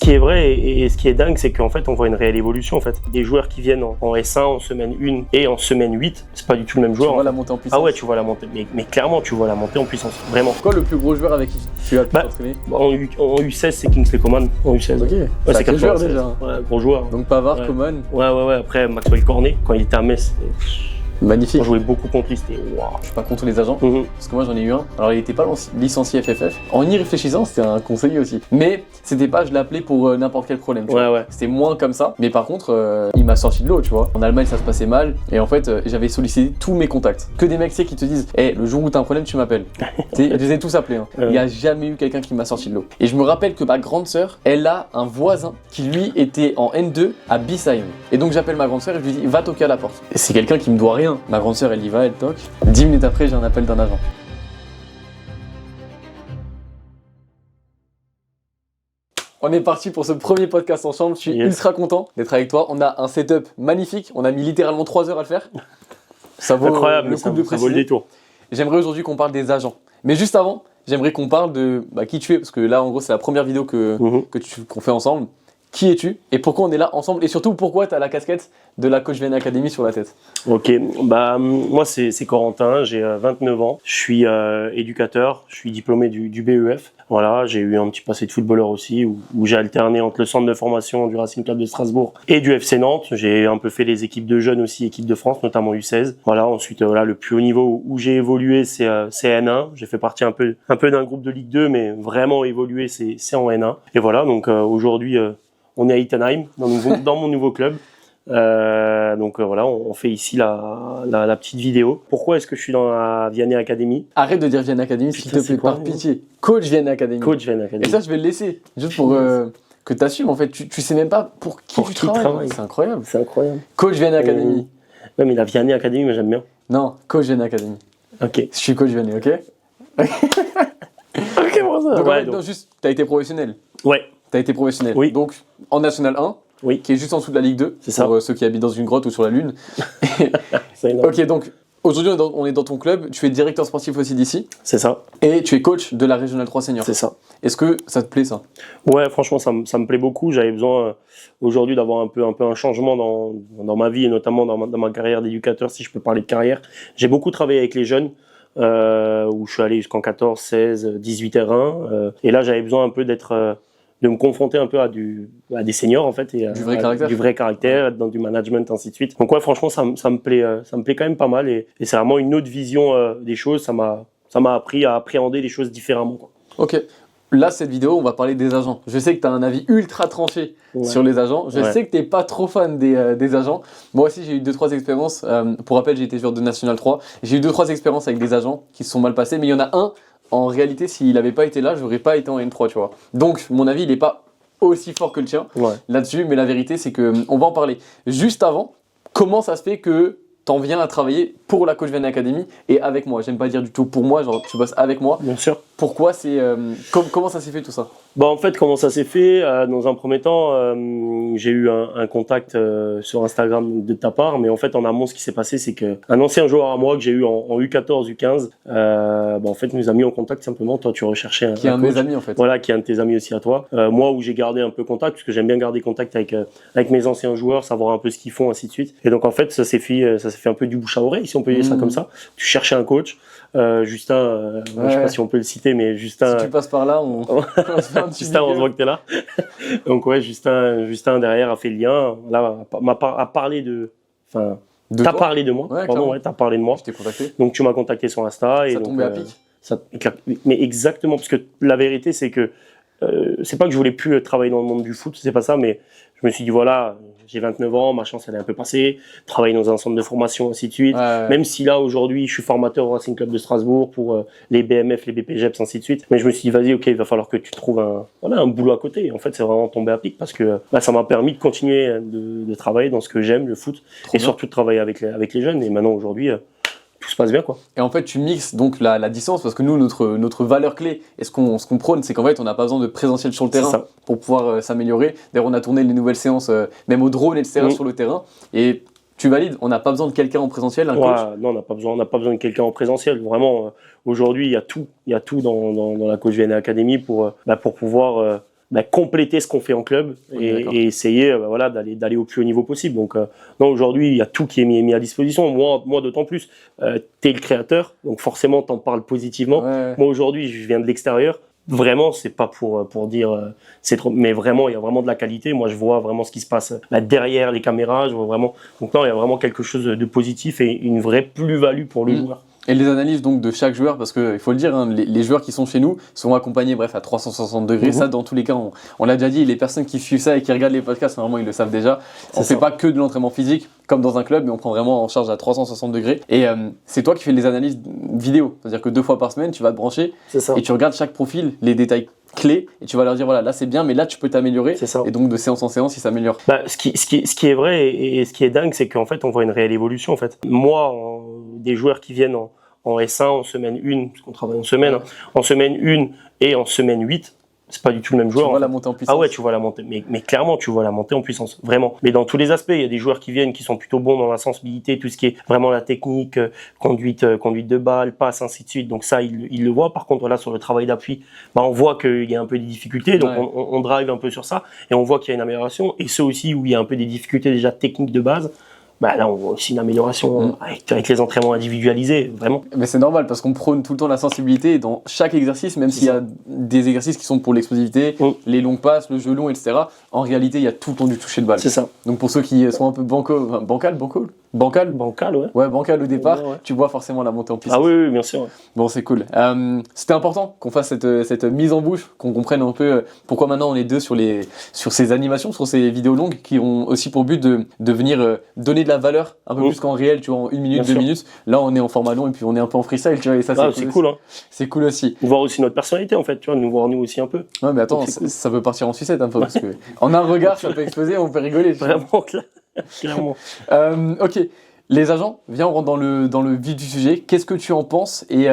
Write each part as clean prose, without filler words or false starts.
qui est vrai et ce qui est dingue, c'est qu'en fait, on voit une réelle évolution. En fait, des joueurs qui viennent en S1 en semaine 1 et en semaine 8, c'est pas du tout le même joueur. Tu vois la montée en puissance. Ah ouais, tu vois la montée, mais clairement, tu vois la montée en puissance, vraiment. Quoi le plus gros joueur avec qui tu as pu t'entraîner? En U16, c'est Kingsley Coman. En U16. Ok, Ouais, c'est quel joueur 96. déjà. Ouais, gros joueur. Donc Pavard, Ouais. Coman. Ouais. Après, Maxwell Cornet, quand il était à Metz, Magnifique. on jouait beaucoup contre lui, c'était waouh. Je suis pas contre les agents, Mhm. parce que moi j'en ai eu un. Alors il était pas licencié FFF. En y réfléchissant, c'était un conseiller aussi. Mais c'était pas, je l'appelais pour n'importe quel problème. Tu vois. Ouais. C'était moins comme ça. Mais par contre, il m'a sorti de l'eau, tu vois. En Allemagne, ça se passait mal. Et en fait, j'avais sollicité tous mes contacts. Que des mecs, tu sais, qui te disent, hey, le jour où t'as un problème, tu m'appelles. Tu sais, je les ai tous appelés. Hein. Il y a jamais eu quelqu'un qui m'a sorti de l'eau. Et je me rappelle que ma grande sœur, elle a un voisin qui lui était en N2 à Bissheim. Et donc j'appelle ma grande sœur et je lui dis, va toquer à la porte. Et c'est quelqu'un qui me doit rien. Ma grande sœur, elle y va, elle toque. 10 minutes après, j'ai un appel d'un agent. On est parti pour ce premier podcast ensemble. Je suis ultra content d'être avec toi. On a un setup magnifique. On a mis littéralement 3 heures à le faire. Ça vaut incroyable, le coup de ça vaut le préciser. détour. J'aimerais aujourd'hui qu'on parle des agents. Mais juste avant, j'aimerais qu'on parle de qui tu es. Parce que là, en gros, c'est la première vidéo qu'on fait ensemble. Qui es-tu et pourquoi on est là ensemble et surtout pourquoi tu as la casquette de la Coach Vianney Academy sur la tête? Ok, moi c'est Corentin, j'ai 29 ans, je suis éducateur, je suis diplômé du BEF. Voilà, j'ai eu un petit passé de footballeur aussi où j'ai alterné entre le centre de formation du Racing Club de Strasbourg et du FC Nantes. J'ai un peu fait les équipes de jeunes aussi, équipe de France, notamment U16. Voilà, ensuite le plus haut niveau où j'ai évolué c'est N1. J'ai fait partie un peu d'un groupe de Ligue 2, mais vraiment évolué c'est en N1. Et voilà, donc aujourd'hui on est à Ittenheim, dans mon nouveau club. Voilà, on fait ici la petite vidéo. Pourquoi est-ce que je suis dans la Vianney Academy? Arrête de dire Vianney Academy, s'il te plaît, par pitié. Coach Vianney Academy. Coach Vianney Academy. Et ça, je vais le laisser, juste pour que tu assumes. En fait, tu sais même pas pour qui tu travailles. C'est incroyable. C'est incroyable. Coach Vianney Academy. Ouais, mais la Vianney Academy, moi j'aime bien. Non, Coach Vianney Academy. Ok. Je suis Coach Vianney, ok? Ok, bon ça. Donc, non, juste, t'as été professionnel. Ouais. T'as été professionnel. Oui. Donc, en National 1. Oui. Qui est juste en dessous de la Ligue 2, c'est pour ça. Ceux qui habitent dans une grotte ou sur la Lune. C'est énorme. Ok, donc aujourd'hui on est dans ton club, tu es directeur sportif aussi d'ici. C'est ça. Et tu es coach de la Régionale 3 Senior. C'est ça. Est-ce que ça te plaît ça? Ouais, franchement, ça me plaît beaucoup. J'avais besoin aujourd'hui d'avoir un peu un changement dans ma vie et notamment dans ma carrière d'éducateur, si je peux parler de carrière. J'ai beaucoup travaillé avec les jeunes. Où je suis allé jusqu'en 14, 16, 18 R1. Et là, j'avais besoin un peu de me confronter un peu à des seniors en fait et du vrai caractère, dans du management, ainsi de suite. Donc ouais, franchement, ça me plaît quand même pas mal et c'est vraiment une autre vision des choses. Ça m'a appris à appréhender les choses différemment, quoi. Ok. Là, cette vidéo, on va parler des agents. Je sais que tu as un avis ultra tranché sur les agents. Je sais que tu n'es pas trop fan des agents. Moi aussi, j'ai eu 2-3 expériences. Pour rappel, j'ai été joueur de National 3. J'ai eu 2-3 expériences avec des agents qui se sont mal passés. Mais il y en a un, en réalité, s'il n'avait pas été là, je n'aurais pas été en N3, tu vois. Donc, mon avis, il n'est pas aussi fort que le tien là-dessus. Mais la vérité, c'est qu'on va en parler. Juste avant, comment ça se fait que t'en viens à travailler pour la Coach Vianney Academy et avec moi? J'aime pas dire du tout pour moi, genre tu bosses avec moi. Bien sûr. Pourquoi c'est comment ça s'est fait tout ça? En fait, comment ça s'est fait? Dans un premier temps, j'ai eu un contact sur Instagram de ta part, mais en fait, en amont, ce qui s'est passé, c'est que un ancien joueur à moi que j'ai eu en U14, U15, en fait, nous a mis en contact simplement. Toi, tu recherchais un qui est un de mes amis en fait. Voilà, qui est un de tes amis aussi à toi. Moi, où j'ai gardé un peu contact, parce que j'aime bien garder contact avec mes anciens joueurs, savoir un peu ce qu'ils font, ainsi de suite. Et donc, en fait, ça s'est fait un peu du bouche à oreille, si on peut dire ça comme ça. Tu cherchais un coach. Justin, je sais pas si on peut le citer, mais Justin. Si tu passes par là, on se fait un petit Justin, on voit que t'es là. Donc ouais, Justin derrière a fait le lien. Là, a parlé t'as parlé de moi. Ouais, pardon, t'as parlé de moi. Je t'ai contacté. Donc tu m'as contacté sur Insta. Ça tombait à pic. Mais exactement, parce que la vérité, c'est que c'est pas que je voulais plus travailler dans le monde du foot, c'est pas ça, mais je me suis dit voilà, j'ai 29 ans, ma chance elle est un peu passée, travailler dans un centre de formation, ainsi de suite. Même si là aujourd'hui je suis formateur au Racing Club de Strasbourg pour les BMF, les BPGEPS, ainsi de suite. Mais je me suis dit vas-y, ok, il va falloir que tu trouves un boulot à côté. Et en fait, c'est vraiment tombé à pic parce que ça m'a permis de continuer de travailler dans ce que j'aime, le foot, et surtout de travailler avec les jeunes. Et maintenant aujourd'hui, tout se passe bien, quoi. Et en fait, tu mixes donc la distance parce que nous, notre valeur clé et ce qu'on prône, c'est qu'en fait, on n'a pas besoin de présentiel sur le terrain pour pouvoir s'améliorer. D'ailleurs, on a tourné les nouvelles séances, même au drone, etc., sur le terrain. Et tu valides, on n'a pas besoin de quelqu'un en présentiel, un coach? Non, on n'a pas besoin de quelqu'un en présentiel. Vraiment, aujourd'hui, il y a tout dans la Coach Vianney Academy pour pouvoir compléter ce qu'on fait en club et essayer voilà, d'aller au plus haut niveau possible. Donc non, aujourd'hui, il y a tout qui est mis à disposition. Moi d'autant plus, t'es le créateur, donc forcément, t'en parles positivement. Ouais. Moi, aujourd'hui, je viens de l'extérieur. Vraiment, c'est pas pour dire c'est trop, mais vraiment, il y a vraiment de la qualité. Moi, je vois vraiment ce qui se passe derrière les caméras. Je vois vraiment. Donc non, il y a vraiment quelque chose de positif et une vraie plus-value pour le joueur. Et les analyses donc de chaque joueur, parce qu'il faut le dire, hein, les joueurs qui sont chez nous sont accompagnés à 360 degrés. Ça, dans tous les cas, on l'a déjà dit, les personnes qui suivent ça et qui regardent les podcasts, normalement, ils le savent déjà. On ne fait pas que de l'entraînement physique, comme dans un club, mais on prend vraiment en charge à 360 degrés. Et c'est toi qui fais les analyses vidéo. C'est-à-dire que 2 fois par semaine, tu vas te brancher et tu regardes chaque profil, les détails clés, et tu vas leur dire voilà, là c'est bien, mais là tu peux t'améliorer. Et donc de séance en séance, il s'améliore. Ce qui est vrai et ce qui est dingue, c'est qu'en fait, on voit une réelle évolution. En fait, moi, des joueurs qui viennent en S1 en semaine 1, parce qu'on travaille en semaine, en semaine 1 et en semaine 8, c'est pas du tout le même joueur. Tu vois la montée en puissance. Ah ouais, tu vois la montée, mais clairement, tu vois la montée en puissance, vraiment. Mais dans tous les aspects, il y a des joueurs qui viennent, qui sont plutôt bons dans la sensibilité, tout ce qui est vraiment la technique, conduite de balle, passe, ainsi de suite. Donc ça, ils le voient. Par contre, là, sur le travail d'appui, on voit qu'il y a un peu des difficultés, donc on drive un peu sur ça, et on voit qu'il y a une amélioration. Et ceux aussi où il y a un peu des difficultés déjà techniques de base, là, on voit aussi une amélioration avec les entraînements individualisés, vraiment. Mais c'est normal parce qu'on prône tout le temps la sensibilité et dans chaque exercice, même s'il y a des exercices qui sont pour l'explosivité, les longues passes, le jeu long, etc., en réalité, il y a tout le temps du toucher de balle. C'est ça. Donc pour ceux qui sont un peu bancal au départ, tu vois forcément la montée en puissance. Ah oui, bien sûr. Bon, c'est cool. C'était important qu'on fasse cette mise en bouche, qu'on comprenne un peu pourquoi maintenant on est deux sur ces animations, sur ces vidéos longues qui ont aussi pour but de venir donner de la valeur un peu plus qu'en réel, tu vois, en 1 minute, 2 minutes. Là, on est en format long et puis on est un peu en freestyle, tu vois, et ça, c'est cool. Hein. C'est cool aussi. Voir aussi notre personnalité, en fait, tu vois, nous voir nous aussi un peu. Ouais, mais attends, ça peut partir en sucette un peu, parce que en un regard, ça peut exploser, on peut rigoler. Vraiment, clairement. Ok. Les agents, viens, on rentre dans le vif du sujet. Qu'est-ce que tu en penses? Et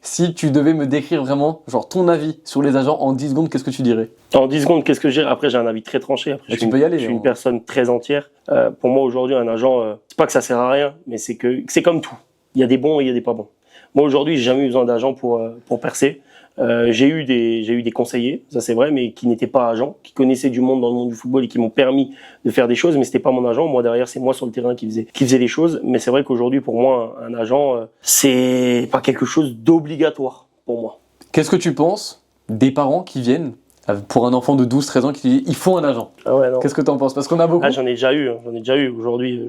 si tu devais me décrire vraiment ton avis sur les agents en 10 secondes, qu'est-ce que tu dirais? En 10 secondes, qu'est-ce que je dirais? Après, j'ai un avis très tranché. Après, tu peux y aller. Je suis une personne très entière. Pour moi, aujourd'hui, un agent, c'est pas que ça sert à rien, mais c'est comme tout. Il y a des bons et il y a des pas bons. Moi, aujourd'hui, j'ai jamais eu besoin d'agent pour percer. J'ai eu des conseillers, ça c'est vrai, mais qui n'étaient pas agents, qui connaissaient du monde dans le monde du football et qui m'ont permis de faire des choses, mais c'était pas mon agent. Moi derrière, c'est moi sur le terrain qui faisait les choses. Mais c'est vrai qu'aujourd'hui, pour moi, un agent, c'est pas quelque chose d'obligatoire pour moi. Qu'est-ce que tu penses des parents qui viennent pour un enfant de 12-13 ans qui dit il faut un agent? Ah ouais, non. Qu'est-ce que tu en penses? Parce qu'on a beaucoup. J'en ai déjà eu aujourd'hui,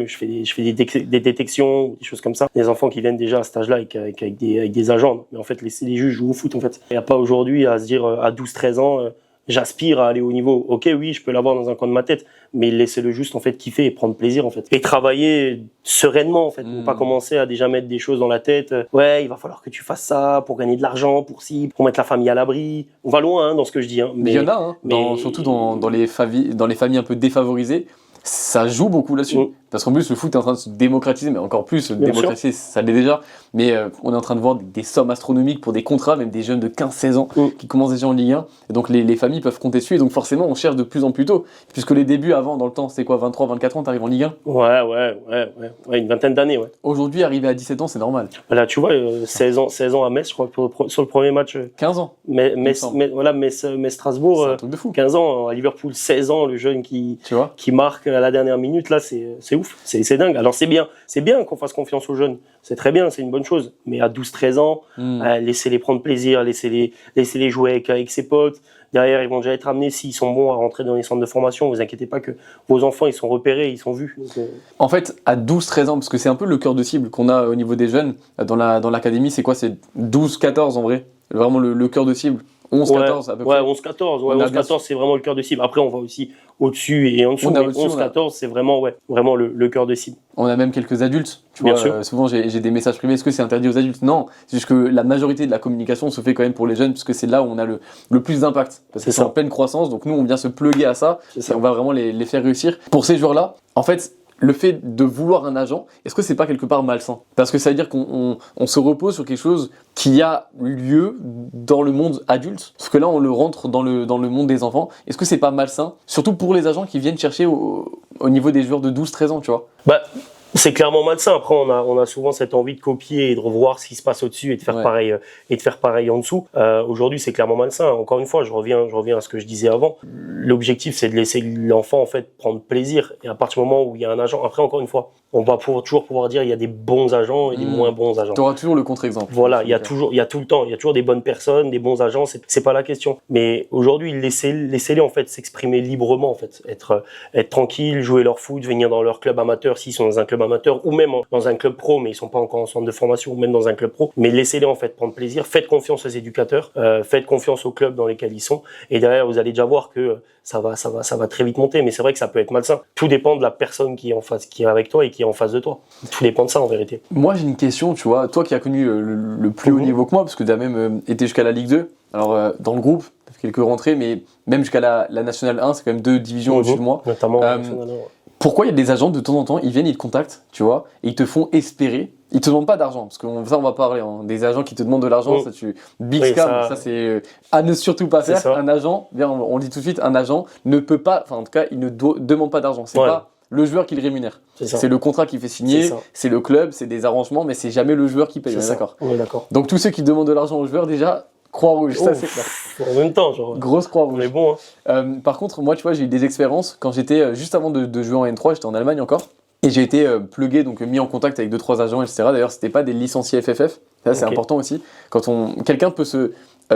Je fais des détections, des choses comme ça. Des enfants qui viennent déjà à cet âge-là avec des agents. Mais en fait, les juges jouent au foot en fait. Il n'y a pas aujourd'hui à se dire à 12-13 ans, j'aspire à aller au niveau. Ok, oui, je peux l'avoir dans un coin de ma tête, mais laissez-le juste en fait kiffer et prendre plaisir en fait. Et travailler sereinement en fait. Ne pas commencer à déjà mettre des choses dans la tête. Ouais, il va falloir que tu fasses ça pour gagner de l'argent, pour mettre la famille à l'abri. On va loin dans ce que je dis. Mais il y en a, surtout dans les familles un peu défavorisées. Ça joue beaucoup là-dessus. Parce qu'en plus, le foot est en train de se démocratiser, mais encore plus, démocratiser, ça l'est déjà. Mais on est en train de voir des sommes astronomiques pour des contrats, même des jeunes de 15-16 ans qui commencent déjà en Ligue 1. Et donc les familles peuvent compter dessus. Et donc forcément, on cherche de plus en plus tôt. Puisque les débuts avant, dans le temps, c'était quoi, 23, 24 ans, t'arrives en Ligue 1? Ouais, une vingtaine d'années, ouais. Aujourd'hui, arriver à 17 ans, c'est normal. Là, tu vois, 16 ans à Metz, je crois, sur le premier match. 15 ans. Metz Strasbourg, c'est un truc de fou. 15 ans, à Liverpool, 16 ans, le jeune qui marque à la dernière minute, là, c'est ouf, c'est dingue. Alors c'est bien qu'on fasse confiance aux jeunes, c'est très bien, c'est une bonne chose. Mais à 12-13 ans, laissez-les prendre plaisir, laissez-les jouer avec ses potes. Derrière, ils vont déjà être amenés, s'ils sont bons à rentrer dans les centres de formation. Vous inquiétez pas que vos enfants, ils sont repérés, ils sont vus. Donc, En fait, à 12-13 ans, parce que c'est un peu le cœur de cible qu'on a au niveau des jeunes, dans l'académie, c'est quoi? C'est 12-14 en vrai, vraiment le cœur de cible. 11-14 à peu près. 11-14, 11-14 c'est vraiment le cœur de cible. Après on va aussi au-dessus et en dessous, mais 11-14 c'est vraiment le cœur de cible. On a même quelques adultes, tu Bien vois, sûr. Souvent j'ai des messages privés, est-ce que c'est interdit aux adultes? Non, c'est juste que la majorité de la communication se fait quand même pour les jeunes, parce que c'est là où on a le plus d'impact. Parce que c'est en pleine croissance, donc nous on vient se plugger à ça, et on va vraiment les faire réussir. Pour ces joueurs-là, en fait, le fait de vouloir un agent, est-ce que c'est pas quelque part malsain? Parce que ça veut dire qu'on se repose sur quelque chose qui a lieu dans le monde adulte, parce que là on le rentre dans le monde des enfants. Est-ce que c'est pas malsain? Surtout pour les agents qui viennent chercher au niveau des joueurs de 12-13 ans, tu vois. C'est clairement malsain. Après, on a souvent cette envie de copier et de revoir ce qui se passe au-dessus et de faire pareil en dessous. Aujourd'hui, c'est clairement malsain. Encore une fois, je reviens à ce que je disais avant. L'objectif, c'est de laisser l'enfant, en fait, prendre plaisir. Et à partir du moment où il y a un agent, après, encore une fois, on va toujours pouvoir dire il y a des bons agents et des moins bons agents. Tu auras toujours le contre-exemple. Voilà, il y a tout le temps, il y a toujours des bonnes personnes, des bons agents, c'est pas la question. Mais aujourd'hui, laissez-les en fait s'exprimer librement en fait, être tranquille, jouer leur foot, venir dans leur club amateur s'ils sont dans un club amateur ou même dans un club pro mais ils sont pas encore en centre de formation ou même dans un club pro. Mais laissez-les en fait prendre plaisir, faites confiance aux éducateurs, faites confiance aux clubs dans lesquels ils sont et derrière vous allez déjà voir que ça va très vite monter. Mais c'est vrai que ça peut être malsain. Tout dépend de la personne qui est en face, qui est avec toi et qui est en face de toi. Tout dépend de ça en vérité. Moi j'ai une question, tu vois, toi qui as connu le plus haut niveau que moi, parce que tu as même été jusqu'à la Ligue 2, alors dans le groupe, tu as fait quelques rentrées, mais même jusqu'à la Nationale 1, c'est quand même 2 divisions au-dessus de moi. Notamment pourquoi il y a des agents de temps en temps, ils viennent, ils te contactent, tu vois, et ils te font espérer. Ils te demandent pas d'argent, parce que ça on va parler, hein. Des agents qui te demandent de l'argent, ça big scam, ça c'est à ne surtout pas faire. Un agent, bien on le dit tout de suite, un agent ne peut pas, enfin en tout cas il ne demande pas d'argent, c'est pas le joueur qui le rémunère. C'est le contrat qui fait signer, c'est le club, c'est des arrangements, mais c'est jamais le joueur qui paye, d'accord. D'accord. Donc tous ceux qui demandent de l'argent aux joueurs, déjà, croix rouge, ça c'est clair. En même temps, genre. Grosse croix rouge. On est bon, hein. Par contre, moi, tu vois, j'ai eu des expériences quand j'étais, juste avant de jouer en N3, j'étais en Allemagne encore, et j'ai été plugué, donc mis en contact avec 2-3 agents, etc. D'ailleurs, c'était pas des licenciés FFF, ça c'est important aussi. Quelqu'un peut se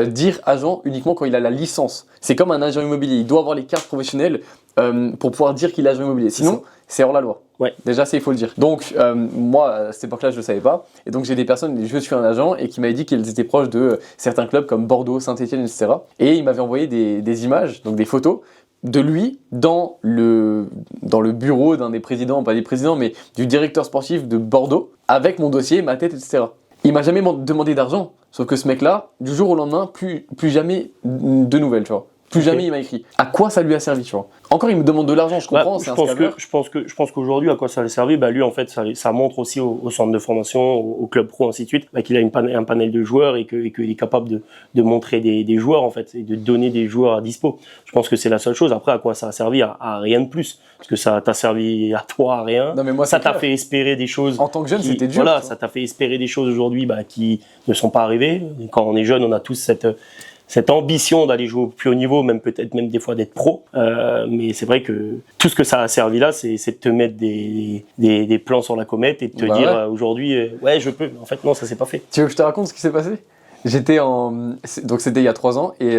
dire agent uniquement quand il a la licence. C'est comme un agent immobilier, il doit avoir les cartes professionnelles pour pouvoir dire qu'il est agent immobilier. Sinon, c'est hors la loi. Déjà, il faut le dire. Donc, moi, à cette époque-là, je ne le savais pas. Et donc, j'ai des personnes, je suis un agent, et qui m'avaient dit qu'ils étaient proches de certains clubs comme Bordeaux, Saint-Etienne, etc. Et il m'avait envoyé des images, donc des photos, de lui dans le bureau d'un des présidents, pas des présidents, mais du directeur sportif de Bordeaux, avec mon dossier, ma tête, etc. Il m'a jamais demandé d'argent, sauf que ce mec-là, du jour au lendemain, plus jamais de nouvelles, tu vois. Plus jamais il m'a écrit. À quoi ça lui a servi, tu vois? Encore, il me demande de l'argent, je comprends, c'est un scammer. Je pense qu'aujourd'hui, à quoi ça lui a servi? Lui, en fait, ça montre aussi au centre de formation, au club pro, ainsi de suite, qu'il a un panel de joueurs et qu'il est capable de montrer des joueurs, en fait, et de donner des joueurs à dispo. Je pense que c'est la seule chose. Après, à quoi ça a servi? À rien de plus. Parce que ça t'a servi à toi, à rien. Non, mais moi, ça t'a fait espérer des choses. En tant que jeune, c'était dur. Voilà, ça t'a fait espérer des choses aujourd'hui, qui ne sont pas arrivées. Et quand on est jeune, on a tous cette ambition d'aller jouer au plus haut niveau, peut-être même des fois d'être pro. Mais c'est vrai que tout ce que ça a servi là, c'est de te mettre des plans sur la comète et de te dire aujourd'hui, je peux. En fait, non, ça s'est pas fait. Tu veux que je te raconte ce qui s'est passé? Donc c'était il y a 3 ans et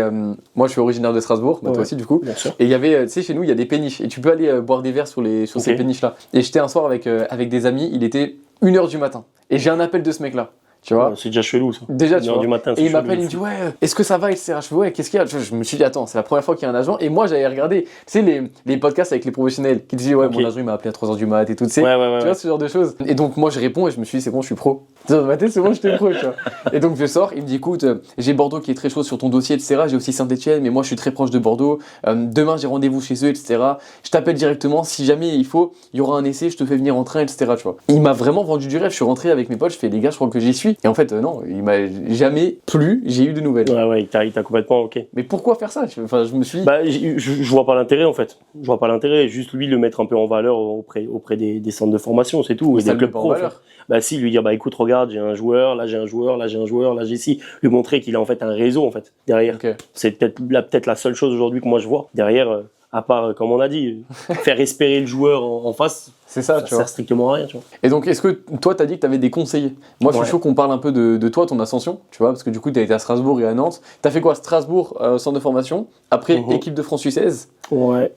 moi je suis originaire de Strasbourg, toi aussi du coup. Bien sûr. Et il y avait, tu sais, chez nous il y a des péniches et tu peux aller boire des verres sur ces péniches là. Et j'étais un soir avec des amis, il était 1h du matin et j'ai un appel de ce mec là. Tu vois, c'est déjà chelou ça. Déjà, tu vois. Du matin, et il m'appelle, il me dit est-ce que ça va, etc. Je fais qu'est-ce qu'il y a? Je me suis dit attends, c'est la première fois qu'il y a un agent. Et moi j'avais regardé, tu sais, les podcasts avec les professionnels qui disaient mon agent il m'a appelé à 3h du mat et tout, tu sais. Tu vois, ce genre de choses. Et donc moi je réponds et je me suis dit c'est bon, je suis pro. Dans ma tête, c'est bon, j'étais pro, tu vois. Et donc je sors, il me dit écoute, j'ai Bordeaux qui est très chaud sur ton dossier, etc. J'ai aussi Saint-Etienne, mais moi je suis très proche de Bordeaux. Demain j'ai rendez-vous chez eux, etc. Je t'appelle directement, si jamais il faut, il y aura un essai, je te fais venir en train, etc. Tu vois. Il m'a vraiment vendu du rêve. Je suis rentré avec mes potes, je fais les gars, je crois que j'y suis. Et en fait, non. Il m'a jamais plu, j'ai eu de nouvelles. Il t'a complètement ok. Mais pourquoi faire ça? Enfin, je me suis dit... je vois pas l'intérêt en fait. Je vois pas l'intérêt. Juste lui le mettre un peu en valeur auprès des centres de formation, c'est tout. Mais et des clubs pro. Si, lui dire écoute, regarde, j'ai un joueur, là j'ai un joueur, là j'ai un joueur, là j'ai ci. Lui montrer qu'il a en fait un réseau en fait derrière. C'est peut-être la seule chose aujourd'hui que moi je vois derrière. À part, comme on a dit, faire espérer le joueur en face, c'est ça, tu vois. Sert strictement à rien, tu vois. Et donc, est-ce que toi, t'as dit que t'avais des conseillers? Moi, je suis chaud qu'on parle un peu de toi, ton ascension, tu vois, parce que du coup, t'as été à Strasbourg et à Nantes. T'as fait quoi? Strasbourg, centre de formation, après équipe de France U16.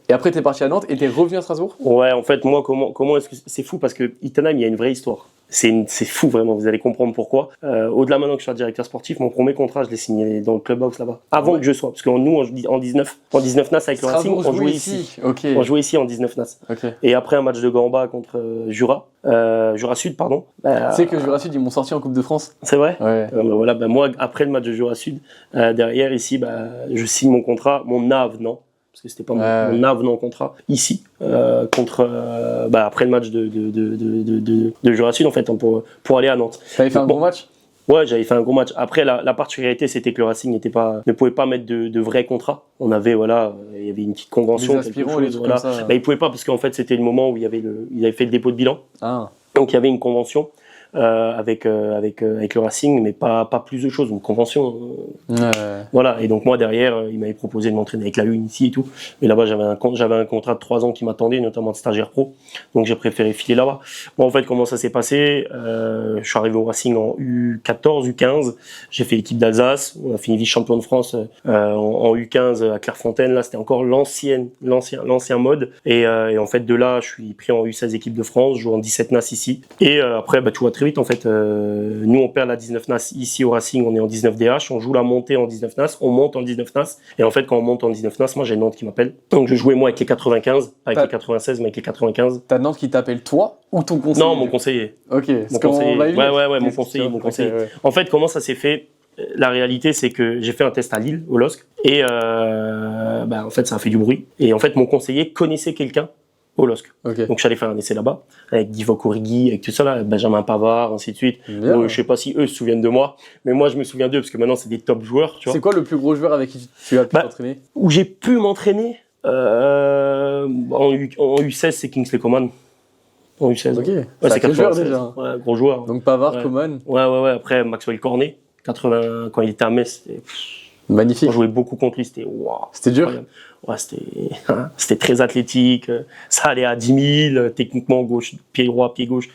Et après, t'es parti à Nantes et t'es revenu à Strasbourg? En fait, moi, comment est-ce que c'est fou parce que Itenheim, il y a une vraie histoire. C'est fou vraiment, vous allez comprendre pourquoi. Au-delà maintenant que je sois directeur sportif, mon premier contrat, je l'ai signé dans le clubhouse là-bas. Avant que je sois, parce que nous, en 19 NAS avec le Racing, on jouait ici. On jouait ici en 19 NAS. Et après un match de gamba contre Jura Sud, pardon. Tu sais que Jura Sud, ils m'ont sorti en Coupe de France. C'est vrai? Moi, après le match de Jura Sud, derrière ici, je signe mon contrat, mon avenant. Parce que c'était pas mon avenant contrat ici après le match de Jura Sud en fait pour aller à Nantes. T'avais fait un gros match? Ouais, j'avais fait un gros match. Après la particularité c'était que le Racing ne pouvait pas mettre de vrais contrats. On avait il y avait une petite convention, les aspirants, les trucs comme ça. Il pouvait pas parce qu'en fait c'était le moment où il avait fait le dépôt de bilan. Donc il y avait une convention avec le Racing, mais pas plus de choses, une convention. Voilà. Et donc moi derrière, il m'avait proposé de m'entraîner avec la U ici et tout. Mais là-bas j'avais un contrat de 3 ans qui m'attendait, notamment de stagiaire pro. Donc j'ai préféré filer là-bas. Bon, en fait, comment ça s'est passé? Je suis arrivé au Racing en U14, U15. J'ai fait l'équipe d'Alsace. On a fini vice-champion de France en U15 à Clairefontaine. Là, c'était encore l'ancien mode. Et en fait, de là, je suis pris en U16 équipe de France. Je joue en 17 NAS ici. Et après, tu vois très vite en fait. Nous, on perd la 19 NAS ici au Racing. On est en 19 DH. On joue la montée en 19 NAS. On monte en 19 NAS. Et en fait, quand on monte en 19 NAS, moi, j'ai Nantes qui m'appelle. Donc, je jouais moi avec les 95, avec les 96, mais avec les 95. T'as Nantes qui t'appelle toi ou ton conseiller? Non, mon conseiller. Ok. Mon conseiller. Ouais, mon conseiller. Ouais. En fait, comment ça s'est fait? La réalité, c'est que j'ai fait un test à Lille, au LOSC, et en fait, ça a fait du bruit. Et en fait, mon conseiller connaissait quelqu'un au LOSC. Okay. Donc, j'allais faire un essai là-bas, avec Divock Origi, avec tout ça, là, Benjamin Pavard, ainsi de suite. Je sais pas si eux se souviennent de moi, mais moi, je me souviens d'eux, parce que maintenant, c'est des top joueurs. Tu vois. C'est quoi le plus gros joueur avec qui tu as pu t'entraîner? Où j'ai pu m'entraîner en U16, c'est Kingsley Coman. En U16. Ok. Ouais, c'est 96. Joueur déjà. Ouais, gros joueur. Donc Pavard, Coman. Ouais. Après, Maxwell Cornet, 80, quand il était à Metz, c'était magnifique. On jouait beaucoup contre lui, c'était waouh. C'était dur. Ouais, c'était très athlétique. Ça allait à 10 000, techniquement gauche, pied droit, pied gauche,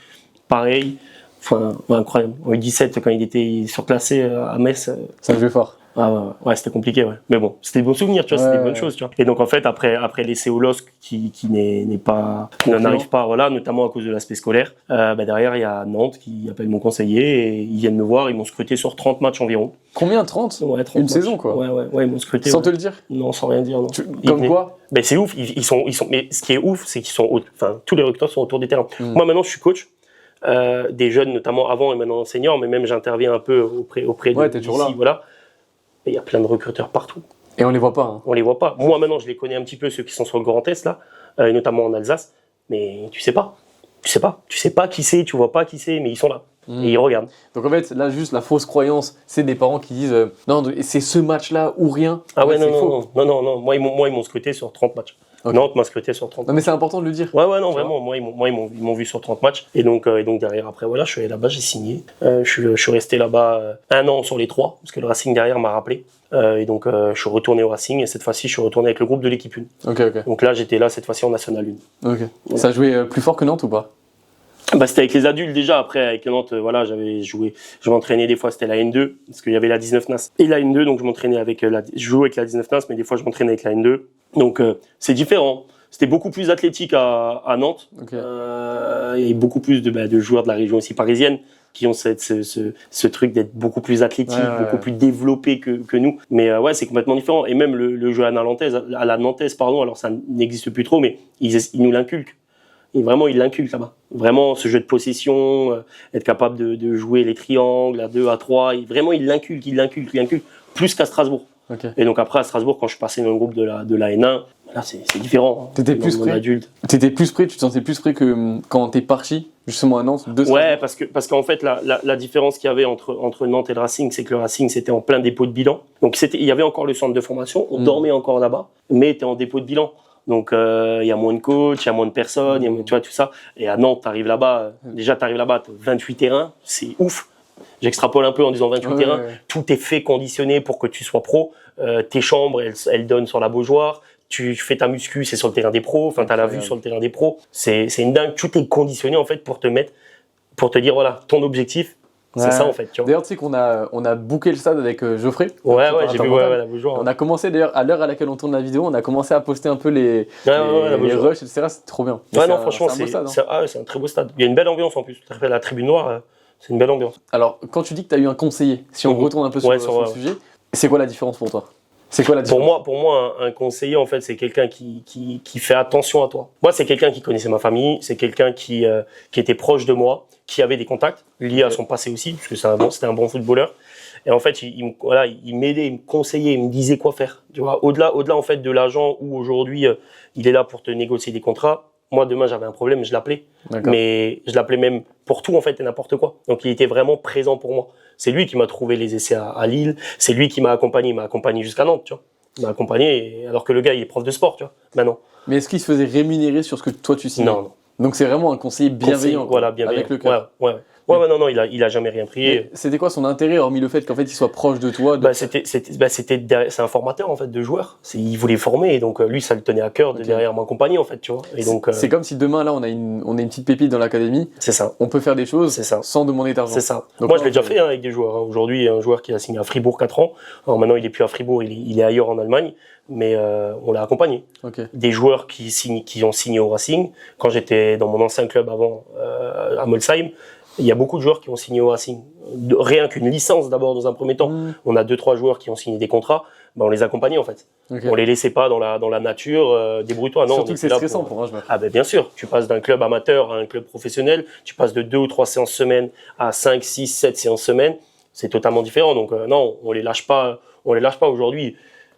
pareil. Enfin, incroyable. En U17, quand il était surclassé à Metz. Ça jouait fort. Ouais, c'était compliqué, ouais. Mais bon, c'était des bons souvenirs, tu vois, c'était des bonnes choses, tu vois. Et donc, en fait, après l'essai au LOSC, qui n'arrive pas, voilà, notamment à cause de l'aspect scolaire, derrière, il y a Nantes qui appelle mon conseiller et ils viennent me voir, ils m'ont scruté sur 30 matchs environ. Combien? 30? Ouais, 30 Une matchs. saison, quoi. Ouais, ils m'ont scruté. Sans te le dire? Non, sans rien dire, non. Comme quoi? Ben, c'est ouf, ils sont, mais ce qui est ouf, c'est qu'ils sont, enfin, tous les recruteurs sont autour des terrains. Moi, maintenant, je suis coach. Des jeunes, notamment avant et maintenant seniors, mais même j'interviens un peu auprès t'es toujours là. Voilà. Et il y a plein de recruteurs partout. Et on les voit pas. Hein. On les voit pas. Moi maintenant, je les connais un petit peu, ceux qui sont sur le Grand Est là, et notamment en Alsace. Mais tu sais pas qui c'est, tu vois pas qui c'est, mais ils sont là et ils regardent. Donc en fait, là juste la fausse croyance, c'est des parents qui disent non, c'est ce match-là ou rien. Ah ouais, non. Moi ils m'ont scruté sur 30 matchs. Okay. Nantes m'a scruté sur 30 matchs. Non mais c'est important de le dire. Ouais, non, vraiment. Moi, ils m'ont vu sur 30 matchs. Et donc derrière, après, voilà, je suis allé là-bas, j'ai signé. Je suis resté là-bas 1 an sur les 3, parce que le Racing derrière m'a rappelé. Et donc, je suis retourné au Racing. Et cette fois-ci, je suis retourné avec le groupe de l'équipe 1. Ok. Donc là, j'étais là, cette fois-ci, en National 1. Ok. Ouais. Ça jouait plus fort que Nantes ou pas? C'était avec les adultes déjà. Après, avec Nantes, voilà, j'avais joué. Je m'entraînais des fois, c'était la N2, parce qu'il y avait la 19 NAS et la N2. Donc, je m'entraînais je jouais avec la 19 NAS, mais des fois, je m'entraînais avec la N2. Donc, c'est différent. C'était beaucoup plus athlétique à Nantes. Okay. Il y a beaucoup plus de joueurs de la région aussi parisienne qui ont ce truc d'être beaucoup plus athlétique, beaucoup plus développé que nous. Mais c'est complètement différent. Et même le jeu à la Nantaise, alors ça n'existe plus trop, mais ils nous l'inculquent. Et vraiment, ils l'inculquent là-bas. Vraiment, ce jeu de possession, être capable de jouer les triangles à 2, à 3. Vraiment, ils l'inculquent plus qu'à Strasbourg. Okay. Et donc après, à Strasbourg, quand je suis passé dans le groupe de la N1, là, c'est différent. T'étais plus prêt. T'étais plus prêt, tu te sentais plus prêt que quand t'es parti justement à Nantes. Ouais, parce qu'en fait, la différence qu'il y avait entre Nantes et le Racing, c'est que le Racing, c'était en plein dépôt de bilan. Donc il y avait encore le centre de formation, on dormait encore là-bas, mais t'es en dépôt de bilan. Donc il y a moins de coachs, il y a moins de personnes, tu vois, tout ça. Et à Nantes, t'arrives là-bas, t'as 28 terrains, c'est ouf. J'extrapole un peu en disant 28 terrains. Tout est fait, conditionné pour que tu sois pro. Tes chambres, elles donnent sur la Beaujoire. Tu fais ta muscu, c'est sur le terrain des pros. Enfin, t'as la vue sur le terrain des pros. C'est une dingue. Tout est conditionné en fait pour te dire voilà, ton objectif. C'est ça en fait. D'ailleurs, tu sais qu'on a booké le stade avec Geoffrey. Ouais, j'ai vu la Beaujoire. On a commencé d'ailleurs à l'heure à laquelle on tourne la vidéo, on a commencé à poster un peu les rushs, etc. C'est trop bien. Non, franchement, c'est un très beau stade. Il y a une belle ambiance en plus. La tribune noire, c'est une belle ambiance. Alors, quand tu dis que tu as eu un conseiller, si on retourne un peu sur le sujet, c'est quoi la différence pour toi? C'est quoi la différence? Pour moi, un conseiller, en fait, c'est quelqu'un qui fait attention à toi. Moi, c'est quelqu'un qui connaissait ma famille, c'est quelqu'un qui était proche de moi, qui avait des contacts liés à son passé aussi, parce que c'était un bon footballeur. Et en fait, il m'aidait, il me conseillait, il me disait quoi faire. Tu vois, au-delà en fait de l'agent où aujourd'hui il est là pour te négocier des contrats. Moi, demain, j'avais un problème, je l'appelais. Mais je l'appelais même pour tout, en fait, et n'importe quoi. Donc, il était vraiment présent pour moi. C'est lui qui m'a trouvé les essais à Lille. C'est lui qui m'a accompagné jusqu'à Nantes, tu vois. Il m'a accompagné, alors que le gars, il est prof de sport, tu vois, maintenant. Mais est-ce qu'il se faisait rémunérer sur ce que toi, tu signais? Non. Donc c'est vraiment un conseiller bienveillant, quoi, voilà, bienveillant. avec le cœur. Ouais, non, il a jamais rien pris. Mais c'était quoi son intérêt, hormis le fait qu'en fait il soit proche de toi C'est un formateur en fait de joueurs. Il voulait former, et donc lui ça le tenait à cœur de derrière m'accompagner en fait, tu vois. Et donc c'est comme si demain là on a une petite pépite dans l'académie. C'est ça. On peut faire des choses sans demander d'argent. C'est ça. Donc, moi je l'ai déjà fait avec des joueurs. Aujourd'hui, un joueur qui a signé à Fribourg 4 ans. Alors maintenant il est plus à Fribourg, il est ailleurs en Allemagne. Mais on l'a accompagné. Des joueurs qui ont signé au Racing. Quand j'étais dans mon ancien club avant, à Molsheim, il y a beaucoup de joueurs qui ont signé au Racing. Rien qu'une licence d'abord dans un premier temps. On a 2-3 joueurs qui ont signé des contrats. On les accompagnait en fait. On les laissait pas dans la nature, débrouille-toi. Non, surtout que c'est stressant pour un joueur. Ah ben bien sûr, tu passes d'un club amateur à un club professionnel, tu passes de 2 ou 3 séances semaine à 5, 6, 7 séances semaine. C'est totalement différent. Donc non, on les lâche pas aujourd'hui.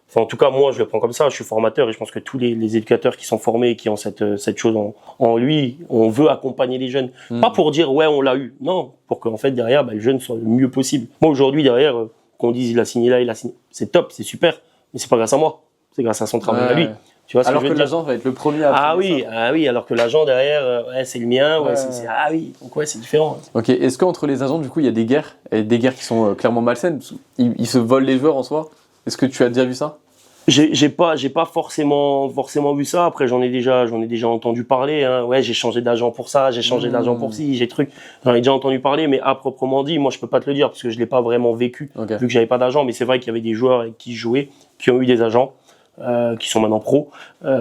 Enfin, en tout cas, moi, je le prends comme ça. Je suis formateur et je pense que tous les éducateurs qui sont formés et qui ont cette chose en lui, on veut accompagner les jeunes. Pas pour dire, ouais, on l'a eu. Non, pour qu'en fait, derrière, le jeune soit le mieux possible. Moi, aujourd'hui, derrière, qu'on dise, il a signé là, il a signé. C'est top, c'est super. Mais c'est pas grâce à moi. C'est grâce à son travail à lui. Tu vois ce alors que je veux que l'agent va être le premier à ah oui, alors que l'agent derrière, c'est le mien. Ah oui, donc c'est différent. Ok, est-ce qu'entre les agents, du coup, il y a des guerres, et des guerres qui sont clairement malsaines? Ils se volent les joueurs en soi. Est-ce que tu as déjà vu ça? J'ai pas forcément vu ça. Après, j'en ai déjà entendu parler, hein. Ouais, j'ai changé d'agent pour ça, j'ai changé d'agent pour ci, j'en ai déjà entendu parler, mais à proprement dit, moi, je peux pas te le dire parce que je l'ai pas vraiment vécu, vu que j'avais pas d'agent. Mais c'est vrai qu'il y avait des joueurs avec qui je jouais, qui ont eu des agents, qui sont maintenant pros,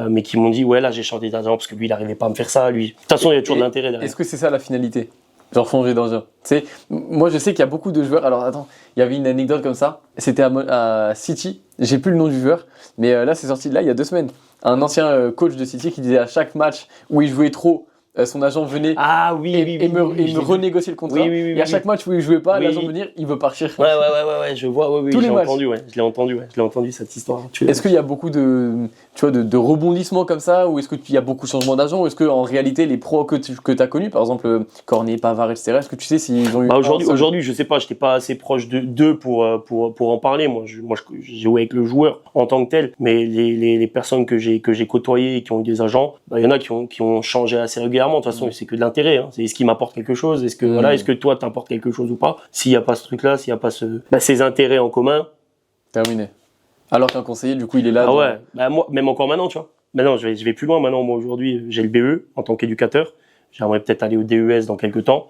mais qui m'ont dit, ouais, là, j'ai changé d'agent parce que lui, il arrivait pas à me faire ça, lui. De toute façon, il y a toujours de l'intérêt derrière. Est-ce que c'est ça la finalité? Genre changer d'agent. Tu sais, moi je sais qu'il y a beaucoup de joueurs. Alors attends, il y avait une anecdote comme ça. C'était à City. J'ai plus le nom du joueur, mais là c'est sorti là il y a 2 semaines. Un ancien coach de City qui disait à chaque match où il jouait trop, son agent venait et me renégocier le contrat. Et à chaque match où il jouait pas, l'agent venir, il veut partir. Ouais, je vois. Tous les matchs. Je l'ai entendu cette histoire. Est-ce qu'il y a beaucoup de rebondissements comme ça, ou est-ce qu'il y a beaucoup de changements d'agent, ou est-ce qu'en réalité les pros que tu as connus, par exemple Cornet, Pavard, etc., est-ce que tu sais s'ils ont eu aujourd'hui, je sais pas, j'étais pas assez proche d'eux pour en parler. Moi, j'ai joué avec le joueur en tant que tel, mais les personnes que j'ai côtoyées et qui ont eu des agents, il y en a qui ont changé assez régulièrement. De toute façon, c'est que de l'intérêt. Hein. C'est est-ce qu'il m'apporte quelque chose, est-ce que toi t'apportes quelque chose ou pas. S'il y a pas ce truc-là, s'il y a pas ces intérêts en commun, terminé. Alors qu'un conseiller, du coup, il est là. Ah ouais. Moi, même encore maintenant, tu vois. Maintenant, je vais plus loin. Maintenant, moi aujourd'hui, j'ai le BE en tant qu'éducateur. J'aimerais peut-être aller au DES dans quelques temps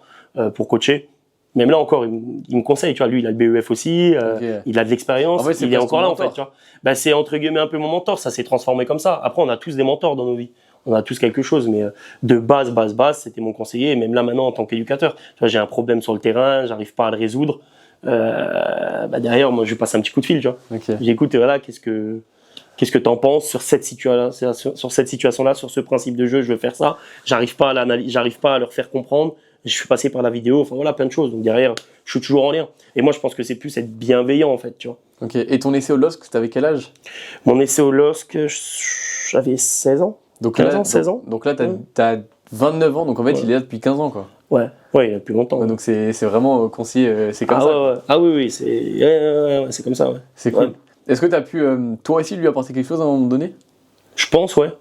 pour coacher. Même là encore, il me conseille, tu vois. Lui, il a le BEF aussi. Il a de l'expérience. En fait, il est encore là, en fait, tu vois. C'est entre guillemets un peu mon mentor. Ça s'est transformé comme ça. Après, on a tous des mentors dans nos vies. On a tous quelque chose, mais de base, c'était mon conseiller. Et même là, maintenant, en tant qu'éducateur, tu vois, j'ai un problème sur le terrain, j'arrive pas à le résoudre. Derrière, moi, je lui passe un petit coup de fil, tu vois. J'écoute, et voilà, qu'est-ce que t'en penses sur cette situation-là, sur ce principe de jeu, je veux faire ça. J'arrive pas à leur faire comprendre. Je suis passé par la vidéo, enfin voilà, plein de choses. Donc derrière, je suis toujours en lien. Et moi, je pense que c'est plus être bienveillant, en fait, tu vois. Ok. Et ton essai au LOSC, t'avais quel âge? Mon essai au LOSC, j'avais 16 ans. Donc 16 ans. Donc là, t'as 29 ans, donc en fait, il est là depuis 15 ans, quoi. Ouais, il y a plus longtemps. Ouais, donc c'est vraiment conseiller, c'est comme ça. Ouais. Ah oui, c'est comme ça, ouais. C'est cool. Ouais. Est-ce que tu as pu, toi aussi, lui apporter quelque chose à un moment donné? Je pense, ouais.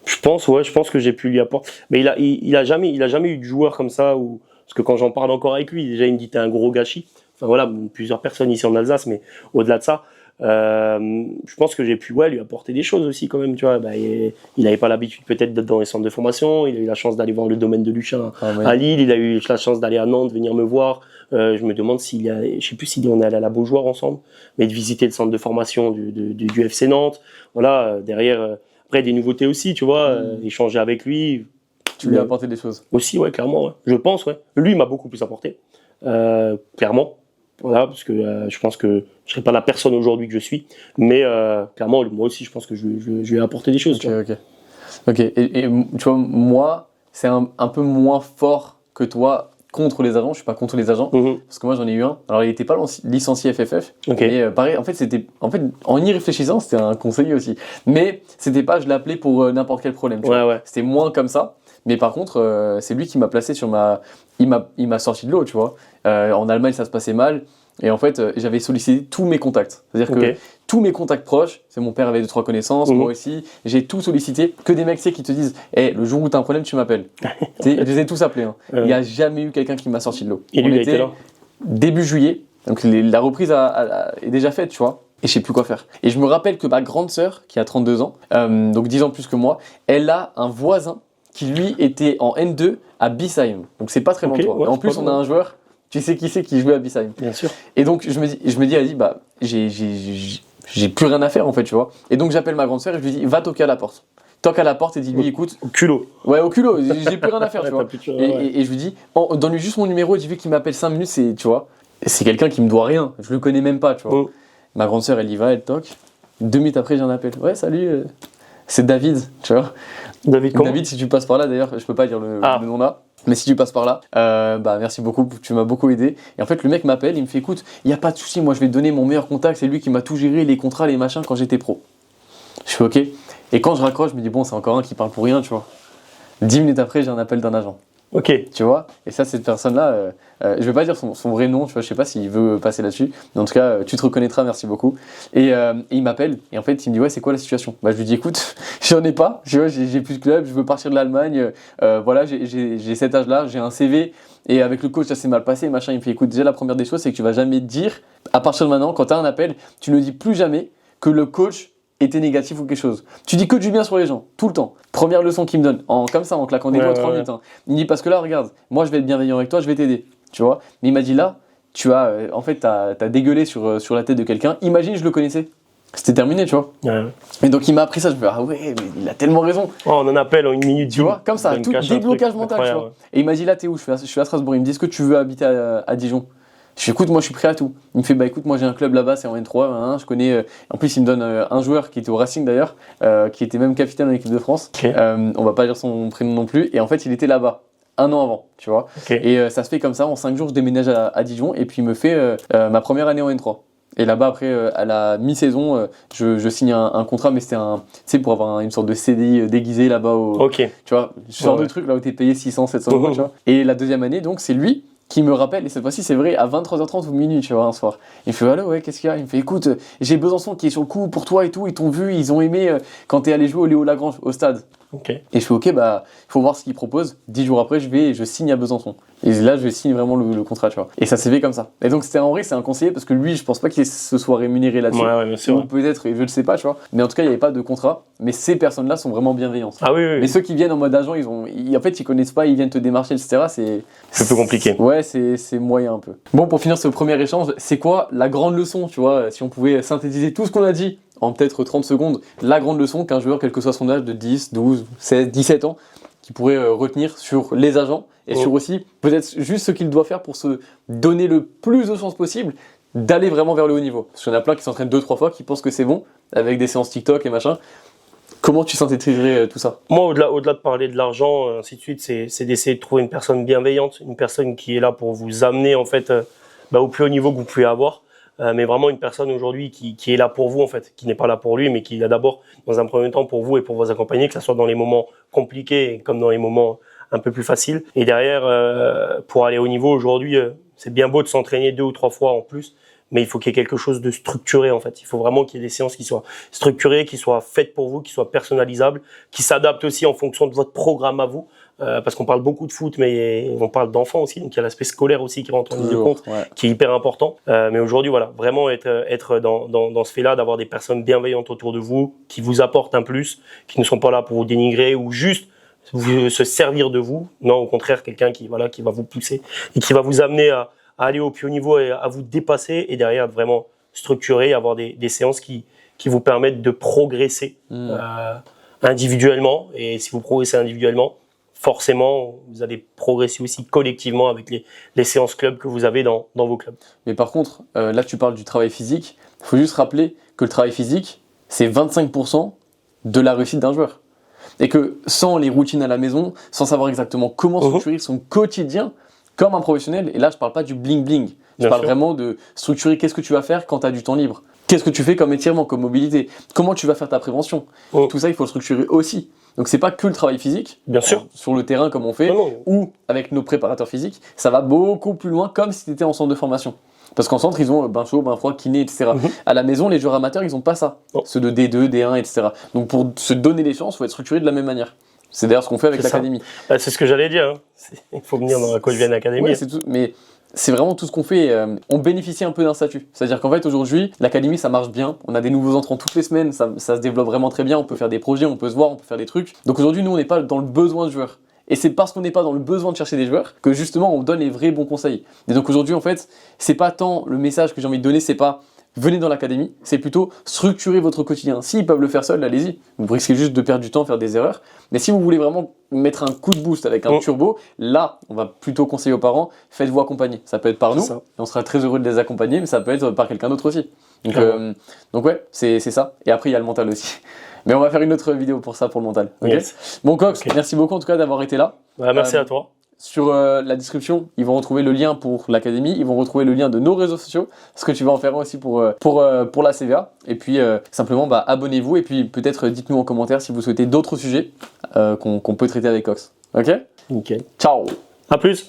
Je pense que j'ai pu lui apporter. Mais il a jamais eu de joueur comme ça, parce que quand j'en parle encore avec lui, déjà il me dit t'es un gros gâchis. Enfin voilà, plusieurs personnes ici en Alsace, mais au-delà de ça, je pense que j'ai pu lui apporter des choses aussi quand même, tu vois. Il n'avait pas l'habitude peut-être d'être dans les centres de formation, il a eu la chance d'aller voir le domaine de Luchin à Lille, il a eu la chance d'aller à Nantes, venir me voir. Je me demande je sais plus si on est allé à la Beaujoire ensemble, mais de visiter le centre de formation du FC Nantes. Voilà, derrière, après des nouveautés aussi, tu vois, échanger avec lui. Tu lui as apporté des choses? Aussi, ouais, clairement, ouais. Je pense, ouais. Lui, il m'a beaucoup plus apporté, clairement. Voilà, parce que je pense que je serais pas la personne aujourd'hui que je suis, mais clairement, moi aussi, je pense que je lui ai apporté des choses. Ok. Et tu vois, moi, c'est un peu moins fort que toi contre les agents. Je suis pas contre les agents, parce que moi, j'en ai eu un. Alors, il était pas licencié FFF, mais pareil. En fait, en y réfléchissant, c'était un conseiller aussi. Mais c'était pas, je l'appelais pour n'importe quel problème. Tu vois. C'était moins comme ça. Mais par contre, c'est lui qui m'a placé il m'a sorti de l'eau, tu vois. En Allemagne, ça se passait mal. Et en fait, j'avais sollicité tous mes contacts. C'est-à-dire que tous mes contacts proches, c'est mon père avait 2-3 connaissances, moi aussi, j'ai tout sollicité, que des mecs qui te disent hey, le jour où tu as un problème, tu m'appelles. Je les ai tous appelés. Hein. Il n'y a jamais eu quelqu'un qui m'a sorti de l'eau. Et lui, il était là début juillet, donc la reprise est déjà faite, tu vois. Et je sais plus quoi faire. Et je me rappelle que ma grande sœur, qui a 32 ans, donc 10 ans plus que moi, elle a un voisin qui lui était en N2 à Bissheim. Donc c'est pas très loin de toi. Ouais, en plus, on a un joueur, tu sais qui c'est qui jouait à Bissheim. Bien sûr. Et donc je me dis, elle dit, bah, j'ai plus rien à faire en fait, tu vois. Et donc j'appelle ma grande sœur et je lui dis, va toquer à la porte. Toque à la porte et dis-lui, écoute. Au culot. Ouais, au culot, j'ai plus rien à faire, tu vois. Ouais. Et je lui dis, donne-lui juste mon numéro et dis-lui qu'il m'appelle 5 minutes, tu vois. C'est quelqu'un qui me doit rien, je le connais même pas, tu vois. Ma grande sœur, elle y va, elle toque. 2 minutes après, j'ai un appel. Ouais, salut, c'est David, tu vois. David, si tu passes par là, d'ailleurs, je peux pas dire le nom là. Mais si tu passes par là, bah merci beaucoup, tu m'as beaucoup aidé. Et en fait, le mec m'appelle, il me fait écoute, il y a pas de souci, moi je vais te donner mon meilleur contact, c'est lui qui m'a tout géré, les contrats, les machins quand j'étais pro. Je fais ok. Et quand je raccroche, je me dis bon, c'est encore un qui parle pour rien, tu vois. 10 minutes après, j'ai un appel d'un agent. Ok. Tu vois. Et ça, cette personne-là, je vais pas dire son vrai nom, tu vois, je sais pas s'il veut passer là-dessus. Mais en tout cas, tu te reconnaîtras, merci beaucoup. Et il m'appelle, et en fait, il me dit ouais, c'est quoi la situation? Bah, je lui dis écoute, j'en ai pas, tu vois, j'ai plus de club, je veux partir de l'Allemagne, voilà, j'ai cet âge-là, j'ai un CV, et avec le coach, ça s'est mal passé, machin. Il me fait écoute, déjà, la première des choses, c'est que tu vas jamais dire, à partir de maintenant, quand tu as un appel, tu ne dis plus jamais que le coach était négatif ou quelque chose. Tu dis que du bien sur les gens, tout le temps. Première leçon qu'il me donne, comme ça, en claquant des doigts 3 minutes. Hein. Il me dit parce que là, regarde, moi je vais être bienveillant avec toi, je vais t'aider. Tu vois. Mais il m'a dit là, tu as, en fait, t'as dégueulé sur la tête de quelqu'un. Imagine, je le connaissais. C'était terminé, tu vois. Et donc il m'a appris ça, je me dis ah ouais, mais il a tellement raison. On en appelle en 1 minute. Tu vois, comme ça, tout déblocage mental, tu vois. Et il m'a dit là, t'es où? Je suis à Strasbourg. Il me dit est-ce que tu veux habiter à Dijon? Je fais écoute, moi je suis prêt à tout. Il me fait bah écoute, moi j'ai un club là-bas, c'est en N3, hein, je connais. En plus, il me donne un joueur qui était au Racing d'ailleurs, qui était même capitaine de l'équipe de France. On va pas dire son prénom non plus. Et en fait, il était là-bas 1 an avant, tu vois. Et ça se fait comme ça, en 5 jours, je déménage à Dijon et puis il me fait ma première année en N3. Et là-bas, après, à la mi-saison, je signe un contrat, mais c'était pour avoir une sorte de CDI déguisé là-bas. Tu vois, ce genre de truc là où t'es payé 600, 700 euros, tu vois. Et la deuxième année, donc, c'est lui qui me rappelle, et cette fois-ci c'est vrai, à 23h30 ou minuit, tu vois, un soir. Il me fait allô, ouais, qu'est-ce qu'il y a? Il me fait écoute, j'ai Besançon qui est sur le coup pour toi et tout, ils t'ont vu, ils ont aimé quand t'es allé jouer au Léo Lagrange au stade. Et je fais ok, bah il faut voir ce qu'il propose. 10 jours après, je signe à Besançon. Et là, je signe vraiment le contrat, tu vois. Et ça s'est fait comme ça. Et donc, c'était en vrai, c'est un conseiller parce que lui, je pense pas qu'il se soit rémunéré là-dessus. Ouais, bien sûr. Ou peut-être, je ne sais pas, tu vois. Mais en tout cas, il n'y avait pas de contrat. Mais ces personnes-là sont vraiment bienveillantes. Ah oui. Mais ceux qui viennent en mode agent, en fait, ils connaissent pas, ils viennent te démarcher, etc. C'est plus compliqué. Ouais, c'est moyen un peu. Bon, pour finir ce premier échange, c'est quoi la grande leçon, tu vois, si on pouvait synthétiser tout ce qu'on a dit en peut-être 30 secondes, la grande leçon qu'un joueur, quel que soit son âge, de 10, 12, 16, 17 ans, qui pourrait retenir sur les agents et sur aussi peut-être juste ce qu'il doit faire pour se donner le plus de chances possible d'aller vraiment vers le haut niveau. Parce qu'il y en a plein qui s'entraînent 2-3 fois, qui pensent que c'est bon, avec des séances TikTok et machin. Comment tu synthétiserais tout ça? Moi, au-delà de parler de l'argent, ainsi de suite, c'est d'essayer de trouver une personne bienveillante, une personne qui est là pour vous amener en fait au plus haut niveau que vous pouvez avoir. Mais vraiment une personne aujourd'hui qui est là pour vous en fait, qui n'est pas là pour lui, mais qui est là d'abord dans un premier temps pour vous et pour vous accompagner, que ce soit dans les moments compliqués comme dans les moments un peu plus faciles. Et derrière, pour aller au niveau aujourd'hui, c'est bien beau de s'entraîner 2 ou 3 fois en plus, mais il faut qu'il y ait quelque chose de structuré en fait. Il faut vraiment qu'il y ait des séances qui soient structurées, qui soient faites pour vous, qui soient personnalisables, qui s'adaptent aussi en fonction de votre programme à vous. Parce qu'on parle beaucoup de foot, mais on parle d'enfants aussi, donc il y a l'aspect scolaire aussi qui rentre en ligne de compte, qui est hyper important. Mais aujourd'hui, voilà, vraiment être dans ce fait-là, d'avoir des personnes bienveillantes autour de vous, qui vous apportent un plus, qui ne sont pas là pour vous dénigrer ou juste se servir de vous. Non, au contraire, quelqu'un qui va vous pousser et qui va vous amener à aller au plus haut niveau et à vous dépasser et derrière vraiment structurer, avoir des séances qui vous permettent de progresser individuellement. Et si vous progressez individuellement, forcément, vous allez progresser aussi collectivement avec les séances club que vous avez dans vos clubs. Mais par contre, là tu parles du travail physique, il faut juste rappeler que le travail physique, c'est 25% de la réussite d'un joueur. Et que sans les routines à la maison, sans savoir exactement comment structurer son quotidien, comme un professionnel, et là je parle pas du bling bling, je parle vraiment de structurer qu'est-ce que tu vas faire quand tu as du temps libre. Qu'est-ce que tu fais comme étirement, comme mobilité? Comment tu vas faire ta prévention? Tout ça, il faut le structurer aussi. Donc c'est pas que le travail physique, bien sûr, sur le terrain comme on fait, ou avec nos préparateurs physiques, ça va beaucoup plus loin comme si tu étais en centre de formation. Parce qu'en centre, ils ont bain chaud, bain froid, kiné, etc. À la maison, les joueurs amateurs, ils n'ont pas ça. Non. Ceux de D2, D1, etc. Donc pour se donner les chances, il faut être structuré de la même manière. C'est d'ailleurs ce qu'on fait avec C'est ça. l'académie. Bah, c'est ce que j'allais dire. Il faut venir dans la Coach Vienne Academy. Ouais, c'est tout. Mais c'est vraiment tout ce qu'on fait. On bénéficie un peu d'un statut. C'est-à-dire qu'en fait, aujourd'hui, l'académie, ça marche bien. On a des nouveaux entrants toutes les semaines. Ça se développe vraiment très bien. On peut faire des projets, on peut se voir, on peut faire des trucs. Donc aujourd'hui, nous, on n'est pas dans le besoin de joueurs. Et c'est parce qu'on n'est pas dans le besoin de chercher des joueurs que justement, on donne les vrais bons conseils. Et donc aujourd'hui, en fait, c'est pas tant le message que j'ai envie de donner, c'est pas venez dans l'académie, c'est plutôt structurer votre quotidien. S'ils peuvent le faire seuls, allez-y. Vous risquez juste de perdre du temps, faire des erreurs. Mais si vous voulez vraiment mettre un coup de boost avec un turbo, là, on va plutôt conseiller aux parents, faites-vous accompagner. Ça peut être par nous, et on sera très heureux de les accompagner, mais ça peut être par quelqu'un d'autre aussi. Donc ouais, c'est ça. Et après, il y a le mental aussi. Mais on va faire une autre vidéo pour ça, pour le mental. Okay, bon Cox, merci beaucoup en tout cas d'avoir été là. Merci à toi. Sur la description, ils vont retrouver le lien pour l'académie, ils vont retrouver le lien de nos réseaux sociaux, parce que tu vas en faire un aussi pour la CVA. Et puis simplement, abonnez-vous et puis peut-être dites-nous en commentaire si vous souhaitez d'autres sujets qu'on peut traiter avec Cox. Ok ? Nickel. Ciao. À plus.